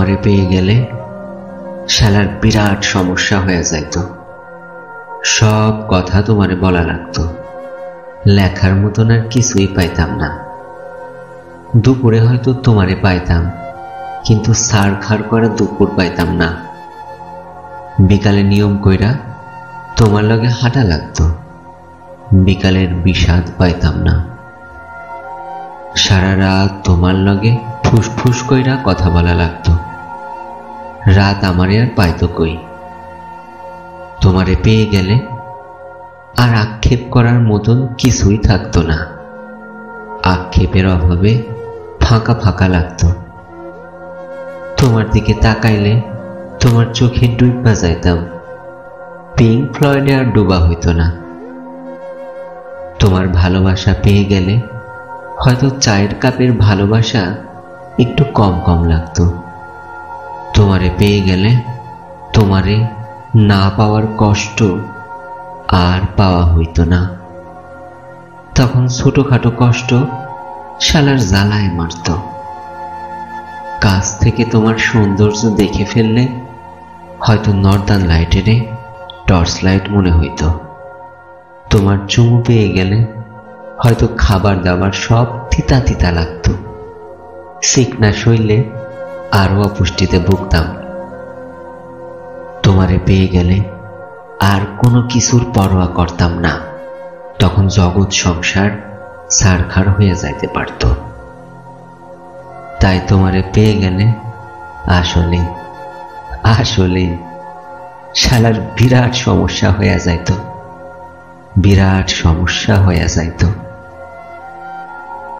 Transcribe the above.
তোমারে পেয়ে গেলে শালার বিরাট সমস্যা হয়ে যাইত। সব কথা তোমারে বলা লাগতো, লেখার মতন আর কিছুই পাইতাম না। দুপুরে হয়তো তোমারে পাইতাম, কিন্তু সার খার করা দুপুর পাইতাম না। বিকালে নিয়ম কইরা তোমার লগে হাঁটা লাগতো, বিকালের বিষাদ পাইতাম না। সারা রাত তোমার লগে ফুসফুস কইরা কথা বলা লাগতো, রাত আমারে আর পাইতো কই। তোমারে পেয়ে গেলে আর আক্ষেপ করার মতন কিছুই থাকতো না। আক্ষেপের অভাবে ফাঁকা ফাঁকা লাগতো। তোমার দিকে তাকাইলে তোমার চোখে ডুইবা যাইতাম, পিঙ্ক ফ্লয়েডে আর ডুবা হইতো না। তোমার ভালোবাসা পেয়ে গেলে হয়তো চায়ের কাপের ভালোবাসা একটু কম কম লাগতো। তোমারে পেয়ে গেলে তোমারে না পাওয়ার কষ্ট আর পাওয়া হইতো না। তখন ছোটখাটো কষ্ট শালার জ্বালায় মারত। কাছ থেকে তোমার সৌন্দর্য দেখে ফেললে হয়তো নর্দার্ন লাইটেরে টর্চ লাইট মনে হইত। তোমার চুমু পেয়ে গেলে হয়তো খাবার দাবার সব তিতা তিতা লাগত। সিকনা শৈলে আরো অপুষ্টিতে ভুগতাম। তোমারে পেয়ে গেলে আর কোনো কিছুর পরোয়া করতাম না। তখন জগৎ সংসার ছারখার হয়ে যাইতে পারত। তাই তোমারে পেয়ে গেলে আসলে আসলে শালার বিরাট সমস্যা হয়ে যাইত, বিরাট সমস্যা হয়ে যাইত।